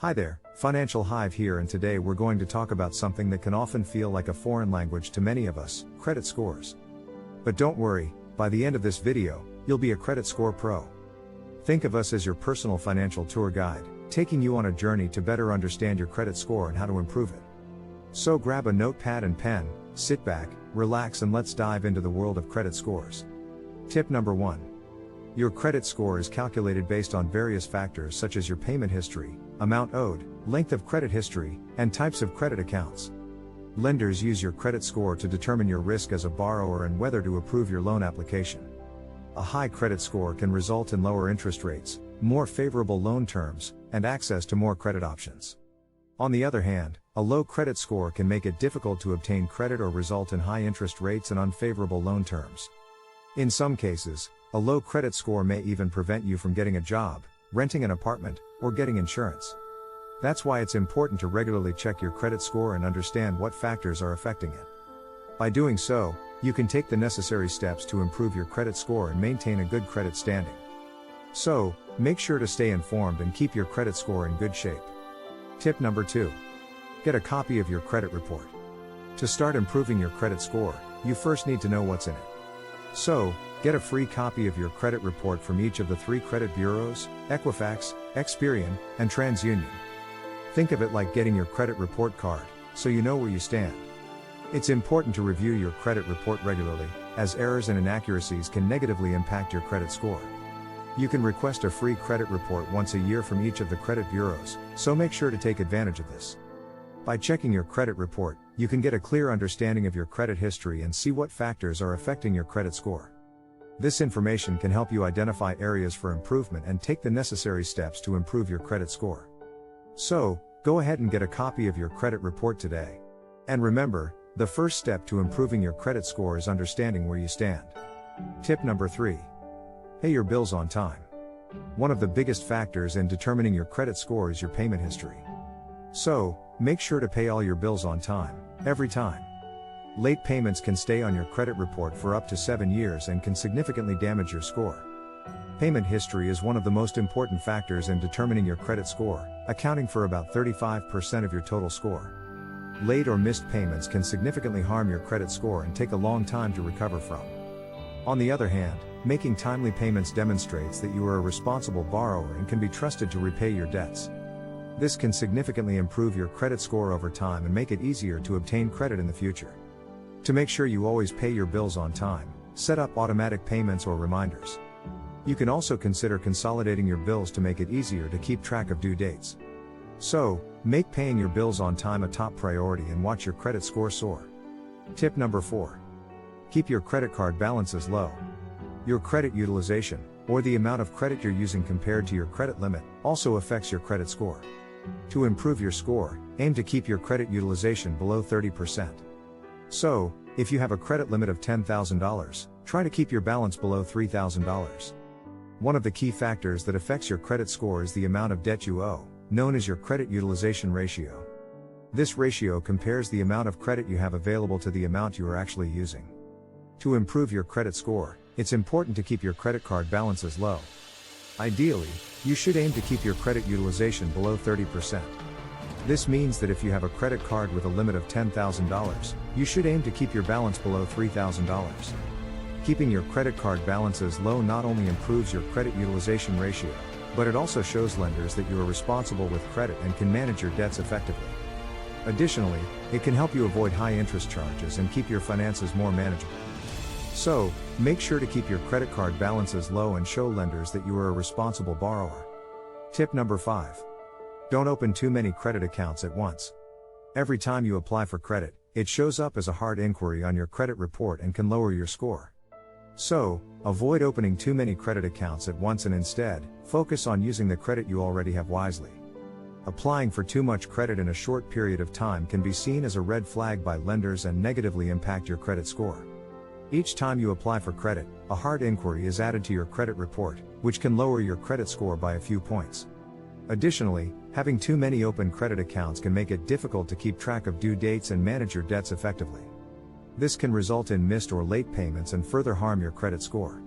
Hi there, Financial Hive here, and today we're going to talk about something that can often feel like a foreign language to many of us, credit scores. But don't worry, by the end of this video, you'll be a credit score pro. Think of us as your personal financial tour guide, taking you on a journey to better understand your credit score and how to improve it. So grab a notepad and pen, sit back, relax, and let's dive into the world of credit scores. Tip number 1. Your credit score is calculated based on various factors such as your payment history, amount owed, length of credit history, and types of credit accounts. Lenders use your credit score to determine your risk as a borrower and whether to approve your loan application. A high credit score can result in lower interest rates, more favorable loan terms, and access to more credit options. On the other hand, a low credit score can make it difficult to obtain credit or result in high interest rates and unfavorable loan terms. In some cases, a low credit score may even prevent you from getting a job, renting an apartment, or getting insurance. That's why it's important to regularly check your credit score and understand what factors are affecting it. By doing so, you can take the necessary steps to improve your credit score and maintain a good credit standing. So, make sure to stay informed and keep your credit score in good shape. Tip number 2. Get a copy of your credit report. To start improving your credit score, you first need to know what's in it. So, get a free copy of your credit report from each of the 3 credit bureaus, Equifax, Experian, and TransUnion. Think of it like getting your credit report card, so you know where you stand. It's important to review your credit report regularly, as errors and inaccuracies can negatively impact your credit score. You can request a free credit report once a year from each of the credit bureaus, so make sure to take advantage of this. By checking your credit report, you can get a clear understanding of your credit history and see what factors are affecting your credit score. This information can help you identify areas for improvement and take the necessary steps to improve your credit score. So, go ahead and get a copy of your credit report today. And remember, the first step to improving your credit score is understanding where you stand. Tip number 3. Pay your bills on time. One of the biggest factors in determining your credit score is your payment history. So, make sure to pay all your bills on time, every time. Late payments can stay on your credit report for up to 7 years and can significantly damage your score. Payment history is one of the most important factors in determining your credit score, accounting for about 35% of your total score. Late or missed payments can significantly harm your credit score and take a long time to recover from. On the other hand, making timely payments demonstrates that you are a responsible borrower and can be trusted to repay your debts. This can significantly improve your credit score over time and make it easier to obtain credit in the future. To make sure you always pay your bills on time, set up automatic payments or reminders. You can also consider consolidating your bills to make it easier to keep track of due dates. So, make paying your bills on time a top priority and watch your credit score soar. Tip number 4. Keep your credit card balances low. Your credit utilization, or the amount of credit you're using compared to your credit limit, also affects your credit score. To improve your score, aim to keep your credit utilization below 30%. So, if you have a credit limit of $10,000, try to keep your balance below $3,000. One of the key factors that affects your credit score is the amount of debt you owe, known as your credit utilization ratio. This ratio compares the amount of credit you have available to the amount you are actually using. To improve your credit score, it's important to keep your credit card balances low. Ideally, you should aim to keep your credit utilization below 30%. This means that if you have a credit card with a limit of $10,000, you should aim to keep your balance below $3,000. Keeping your credit card balances low not only improves your credit utilization ratio, but it also shows lenders that you are responsible with credit and can manage your debts effectively. Additionally, it can help you avoid high interest charges and keep your finances more manageable. So, make sure to keep your credit card balances low and show lenders that you are a responsible borrower. Tip number 5. Don't open too many credit accounts at once. Every time you apply for credit, it shows up as a hard inquiry on your credit report and can lower your score. So, avoid opening too many credit accounts at once and instead, focus on using the credit you already have wisely. Applying for too much credit in a short period of time can be seen as a red flag by lenders and negatively impact your credit score. Each time you apply for credit, a hard inquiry is added to your credit report, which can lower your credit score by a few points. Additionally, having too many open credit accounts can make it difficult to keep track of due dates and manage your debts effectively. This can result in missed or late payments and further harm your credit score.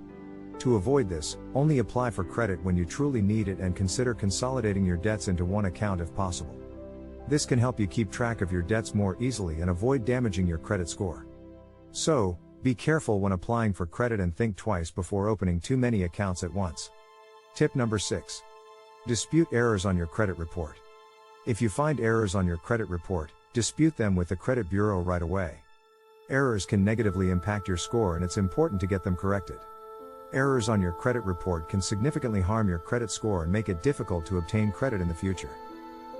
To avoid this, only apply for credit when you truly need it and consider consolidating your debts into one account if possible. This can help you keep track of your debts more easily and avoid damaging your credit score. So, be careful when applying for credit and think twice before opening too many accounts at once. Tip number 6. Dispute errors on your credit report. If you find errors on your credit report, dispute them with the credit bureau right away. Errors can negatively impact your score and it's important to get them corrected. Errors on your credit report can significantly harm your credit score and make it difficult to obtain credit in the future.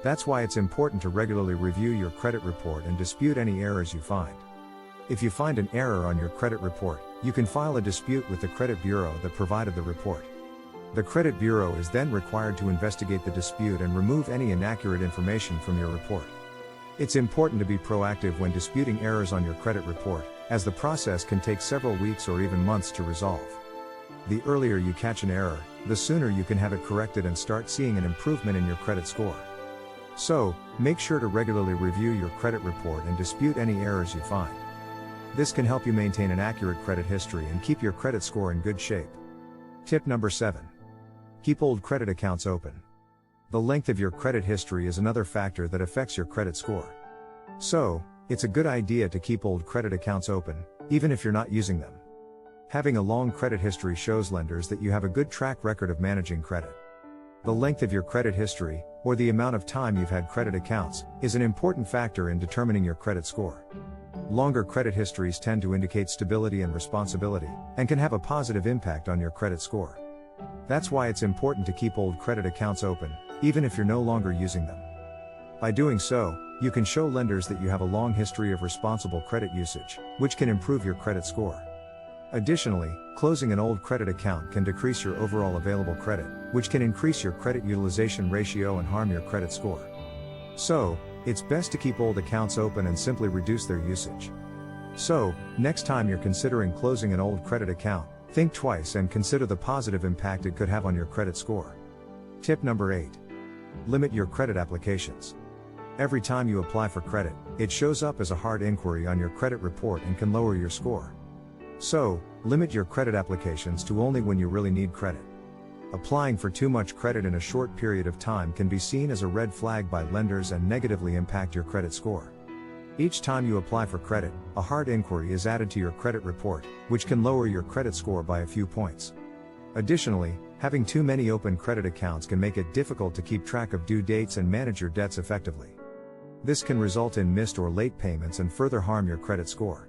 That's why it's important to regularly review your credit report and dispute any errors you find. If you find an error on your credit report, you can file a dispute with the credit bureau that provided the report. The credit bureau is then required to investigate the dispute and remove any inaccurate information from your report. It's important to be proactive when disputing errors on your credit report, as the process can take several weeks or even months to resolve. The earlier you catch an error, the sooner you can have it corrected and start seeing an improvement in your credit score. So, make sure to regularly review your credit report and dispute any errors you find. This can help you maintain an accurate credit history and keep your credit score in good shape. Tip number 7. Keep old credit accounts open. The length of your credit history is another factor that affects your credit score. So, it's a good idea to keep old credit accounts open, even if you're not using them. Having a long credit history shows lenders that you have a good track record of managing credit. The length of your credit history, or the amount of time you've had credit accounts, is an important factor in determining your credit score. Longer credit histories tend to indicate stability and responsibility, and can have a positive impact on your credit score. That's why it's important to keep old credit accounts open, even if you're no longer using them. By doing so, you can show lenders that you have a long history of responsible credit usage, which can improve your credit score. Additionally, closing an old credit account can decrease your overall available credit, which can increase your credit utilization ratio and harm your credit score. So, it's best to keep old accounts open and simply reduce their usage. So, next time you're considering closing an old credit account, think twice and consider the positive impact it could have on your credit score. Tip number 8. Limit your credit applications. Every time you apply for credit, it shows up as a hard inquiry on your credit report and can lower your score. So, limit your credit applications to only when you really need credit. Applying for too much credit in a short period of time can be seen as a red flag by lenders and negatively impact your credit score. Each time you apply for credit, a hard inquiry is added to your credit report, which can lower your credit score by a few points. Additionally, having too many open credit accounts can make it difficult to keep track of due dates and manage your debts effectively. This can result in missed or late payments and further harm your credit score.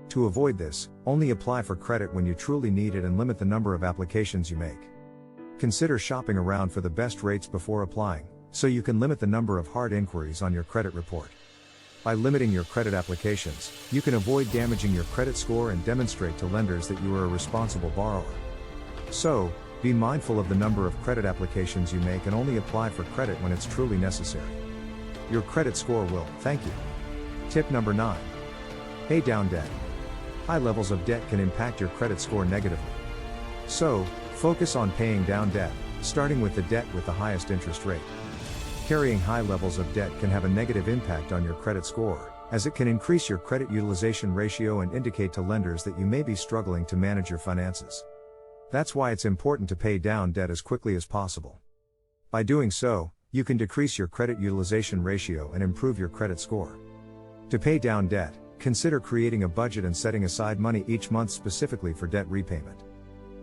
To avoid this, only apply for credit when you truly need it and limit the number of applications you make. Consider shopping around for the best rates before applying, so you can limit the number of hard inquiries on your credit report. By limiting your credit applications, you can avoid damaging your credit score and demonstrate to lenders that you are a responsible borrower. So, be mindful of the number of credit applications you make and only apply for credit when it's truly necessary. Your credit score will thank you. Tip number 9. Pay down debt. High levels of debt can impact your credit score negatively. So, focus on paying down debt, starting with the debt with the highest interest rate. Carrying high levels of debt can have a negative impact on your credit score, as it can increase your credit utilization ratio and indicate to lenders that you may be struggling to manage your finances. That's why it's important to pay down debt as quickly as possible. By doing so, you can decrease your credit utilization ratio and improve your credit score. To pay down debt, consider creating a budget and setting aside money each month specifically for debt repayment.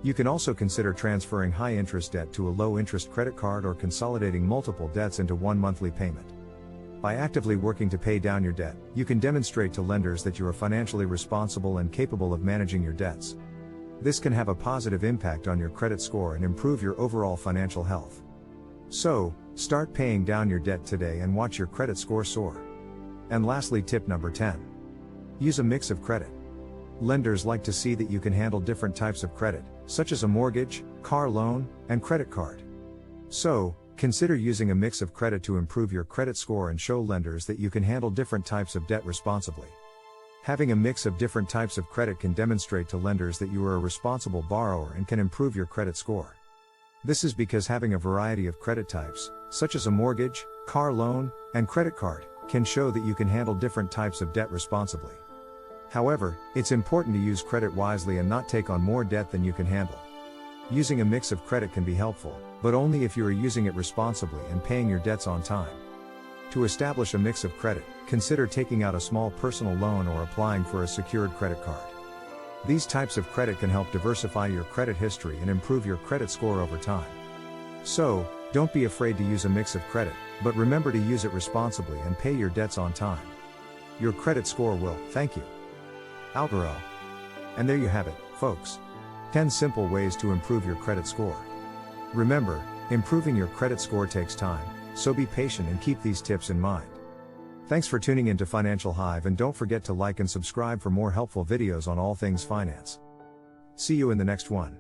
You can also consider transferring high-interest debt to a low-interest credit card or consolidating multiple debts into one monthly payment. By actively working to pay down your debt, you can demonstrate to lenders that you are financially responsible and capable of managing your debts. This can have a positive impact on your credit score and improve your overall financial health. So, start paying down your debt today and watch your credit score soar. And lastly, tip number 10. Use a mix of credit. Lenders like to see that you can handle different types of credit, such as a mortgage, car loan, and credit card. So, consider using a mix of credit to improve your credit score and show lenders that you can handle different types of debt responsibly. Having a mix of different types of credit can demonstrate to lenders that you are a responsible borrower and can improve your credit score. This is because having a variety of credit types, such as a mortgage, car loan, and credit card, can show that you can handle different types of debt responsibly. However, it's important to use credit wisely and not take on more debt than you can handle. Using a mix of credit can be helpful, but only if you are using it responsibly and paying your debts on time. To establish a mix of credit, consider taking out a small personal loan or applying for a secured credit card. These types of credit can help diversify your credit history and improve your credit score over time. So, don't be afraid to use a mix of credit, but remember to use it responsibly and pay your debts on time. Your credit score will thank you. Outro. And there you have it, folks. 10 simple ways to improve your credit score. Remember, improving your credit score takes time, so be patient and keep these tips in mind. Thanks for tuning in to Financial Hive, and don't forget to like and subscribe for more helpful videos on all things finance. See you in the next one.